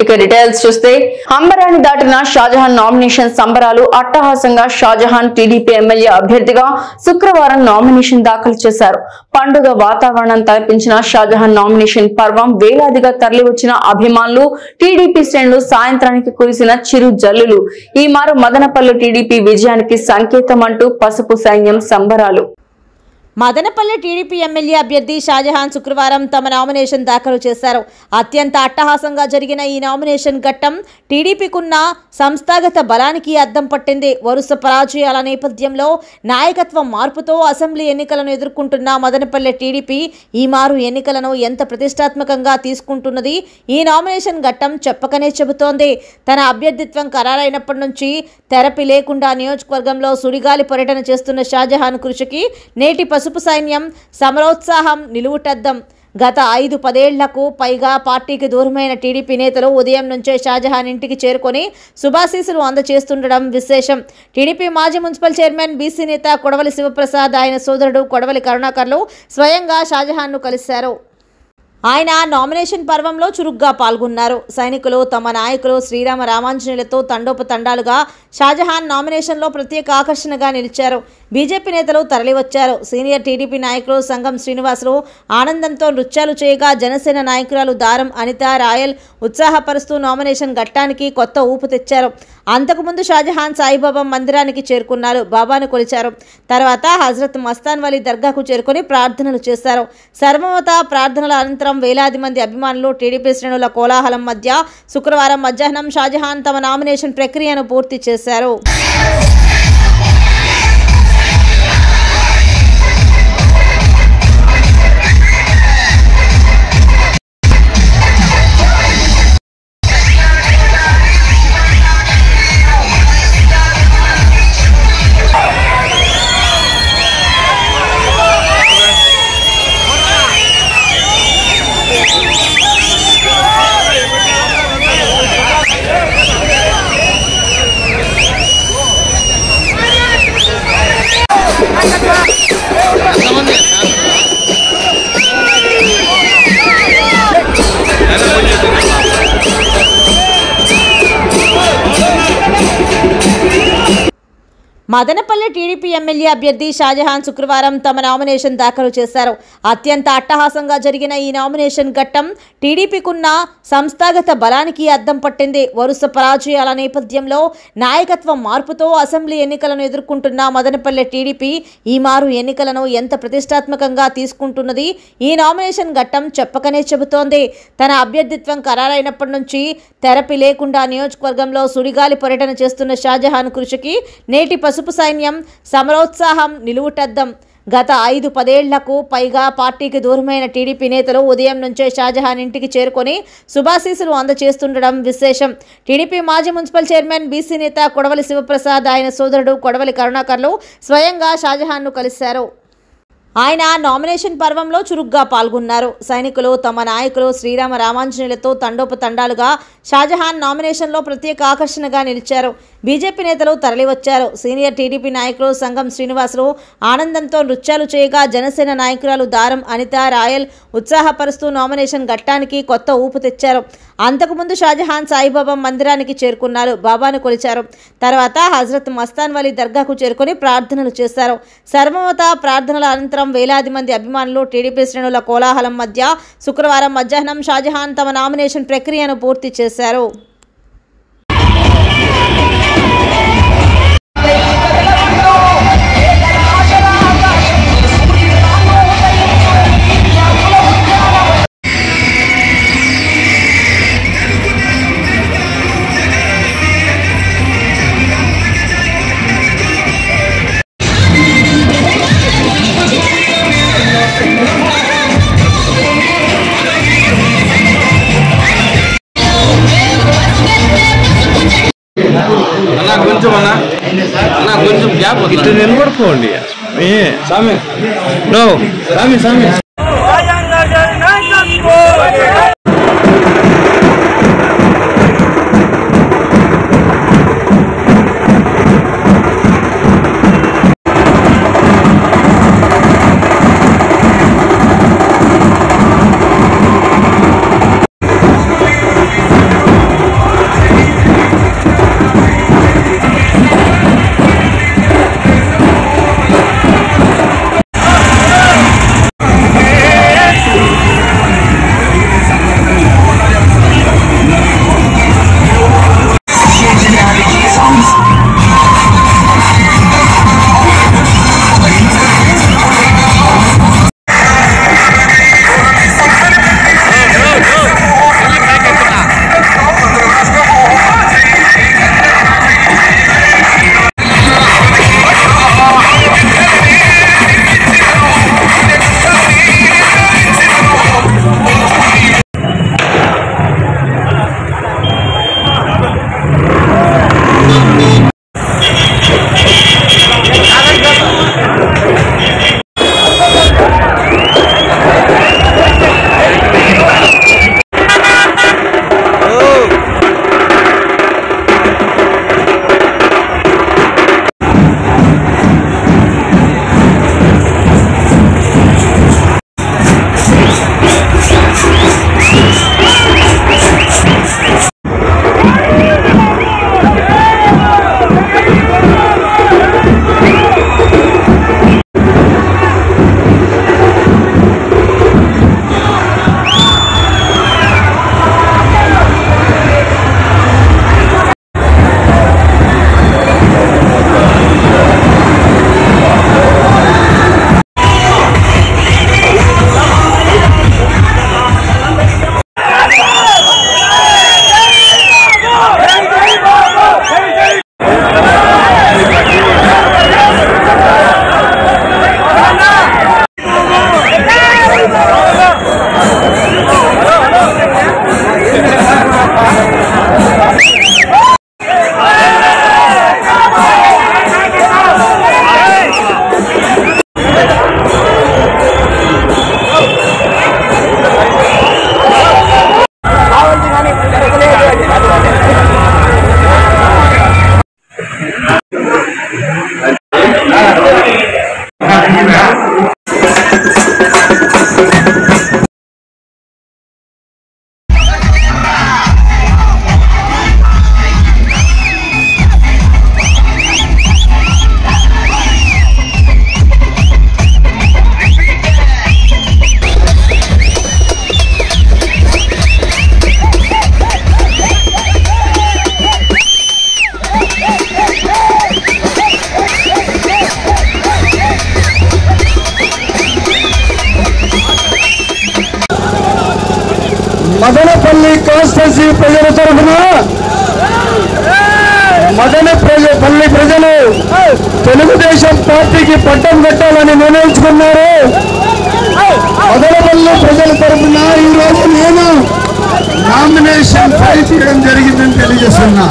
ఇక డీటెయిల్స్ చూస్తే అంబరాన్ని దాటిన షాజహాన్ నామినేషన్ సంబరాలు అట్టహాసంగా షాజహాన్ టీడీపీ ఎమ్మెల్యే అభ్యర్థిగా శుక్రవారం నామినేషన్ దాఖలు చేశారు. పండుగ వాతావరణం తలపించిన షాజహాన్ నామినేషన్ పర్వం వేలాదిగా తరలివచ్చిన అభిమానులు, టీడీపీ శ్రేణులు, సాయంత్రానికి కురిసిన చిరు జల్లులు ఈ మారు మదనపల్లి టీడీపీ విజయానికి సంకేతం అంటూ పసుపు సైన్యం సంబరాలు. మదనపల్లి టీడీపీ ఎమ్మెల్యే అభ్యర్థి షాజహాన్ శుక్రవారం తమ నామినేషన్ దాఖలు చేశారు. అత్యంత అట్టహాసంగా జరిగిన ఈ నామినేషన్ ఘట్టం టీడీపీకున్న సంస్థాగత బలానికి అద్దం పట్టింది. వరుస పరాజయాల నేపథ్యంలో నాయకత్వ మార్పుతో అసెంబ్లీ ఎన్నికలను ఎదుర్కొంటున్న మదనపల్లి టీడీపీ ఈ మారు ఎన్నికలను ఎంత ప్రతిష్టాత్మకంగా తీసుకుంటున్నది ఈ నామినేషన్ ఘట్టం చెప్పకనే చెబుతోంది. తన అభ్యర్థిత్వం ఖరారైనప్పటి నుంచి తెరపి లేకుండా నియోజకవర్గంలో సుడిగాలి పర్యటన చేస్తున్న షాజహాన్ కృషికి నేటి పసుపు సైన్యం సమరోత్సాహం నిలువుటద్దం. గత 5-10 ఏళ్లకు పైగా పార్టీకి దూరమైన టీడీపీ నేతలు ఉదయం నుంచే షాజహాన్ ఇంటికి చేరుకొని శుభాశీస్సులు అందజేస్తుండడం విశేషం. టీడీపీ మాజీ మున్సిపల్ చైర్మన్ బీసీ నేత కొడవలి శివప్రసాద్, ఆయన సోదరుడు కొడవలి కరుణాకర్లు స్వయంగా షాజహాన్ను కలిశారు. ఆయన నామినేషన్ పర్వంలో చురుగ్గా పాల్గొన్నారు. సైనికులు తమ నాయకులు శ్రీరామ రామాంజనేయులతో తండోపతండాలుగా షాజహాన్ నామినేషన్లో ప్రత్యేక ఆకర్షణగా నిలిచారు. బీజేపీ నేతలు తరలివచ్చారు. సీనియర్ టీడీపీ నాయకులు సంగం శ్రీనివాసులు ఆనందంతో నృత్యాలు చేయగా, జనసేన నాయకురాలు దారం అనిత రాయల్ ఉత్సాహపరుస్తూ నామినేషన్ ఘట్టానికి కొత్త ఊపు తెచ్చారు. అంతకుముందు షాజహాన్ సాయిబాబా మందిరానికి చేరుకున్నారు. బాబాను కొలిచారు. తర్వాత హజరత్ మస్తాన్ వలీ దర్గాకు చేరుకుని ప్రార్థనలు చేశారు. సర్వమత ప్రార్థనల అనంతరం వేలాది మంది అభిమానులు, టీడీపీ శ్రేణుల కోలాహలం మధ్య శుక్రవారం మధ్యాహ్నం షాజహాన్ తమ నామినేషన్ ప్రక్రియను పూర్తి చేశారు. మదనపల్లి టీడీపీ ఎమ్మెల్యే అభ్యర్థి షాజహాన్ శుక్రవారం తమ నామినేషన్ దాఖలు చేశారు. అత్యంత అట్టహాసంగా జరిగిన ఈ నామినేషన్ ఘట్టం టీడీపీకున్న సంస్థాగత బలానికి అద్దం పట్టింది. వరుస పరాజయాల నేపథ్యంలో నాయకత్వ మార్పుతో అసెంబ్లీ ఎన్నికలను ఎదుర్కొంటున్న మదనపల్లి టీడీపీ ఈ మారు ఎన్నికలను ఎంత ప్రతిష్టాత్మకంగా తీసుకుంటున్నది ఈ నామినేషన్ ఘట్టం చెప్పకనే చెబుతోంది. తన అభ్యర్థిత్వం ఖరారైనప్పటి నుంచి తెరపి లేకుండా నియోజకవర్గంలో సుడిగాలి పర్యటన చేస్తున్న షాజహాన్ కృషికి నేటి పసుపు సైన్యం సమరోత్సాహం నిలువుటద్దం. గత 5-10 ఏళ్లకు పైగా పార్టీకి దూరమైన టీడీపీ నేతలు ఉదయం నుంచే షాజహాన్ ఇంటికి చేరుకొని శుభాశీస్సులు అందజేస్తుండడం విశేషం. టీడీపీ మాజీ మున్సిపల్ చైర్మన్ బీసీ నేత కొడవలి శివప్రసాద్, ఆయన సోదరుడు కొడవలి కరుణాకర్లు స్వయంగా షాజహాన్ను కలిశారు. ఆయన నామినేషన్ పర్వంలో చురుగ్గా పాల్గొన్నారు. సైనికులు తమ నాయకులు శ్రీరామ రామాంజనేయులతో తండోపతండాలుగా షాజహాన్ నామినేషన్లో ప్రత్యేక ఆకర్షణగా నిలిచారు. బీజేపీ నేతలు తరలివచ్చారు. సీనియర్ టీడీపీ నాయకులు సంగం శ్రీనివాసులు ఆనందంతో నృత్యాలు చేయగా, జనసేన నాయకురాలు దారం అనిత రాయల్ ఉత్సాహపరుస్తూ నామినేషన్ ఘట్టానికి కొత్త ఊపు తెచ్చారు. అంతకుముందు షాజహాన్ సాయిబాబా మందిరానికి చేరుకున్నారు. బాబాను కొలిచారు. తర్వాత హజరత్ మస్తాన్ వలీ దర్గాకు చేరుకుని ప్రార్థనలు చేశారు. సర్వమత ప్రార్థనల అనంతరం వేలాది మంది అభిమానులు, టీడీపీ శ్రేణుల కోలాహలం మధ్య శుక్రవారం మధ్యాహ్నం షాజహాన్ తమ నామినేషన్ ప్రక్రియను పూర్తి చేశారు. కొంచెం గ్యాప్ ఇటు నిలబడుకోండి. స్వామి స్వామి స్వామి మదనపల్లి కాన్స్టిట్యూన్సీ ప్రజల తరఫున మదనపల్లి ప్రజలు తెలుగుదేశం పార్టీకి పట్టం కట్టాలని నిర్ణయించుకున్నారు. మదనపల్లి ప్రజల తరఫున ఈరోజు నేను నామినేషన్ ఫైల్ చేయడం జరిగిందని తెలియజేస్తున్నా.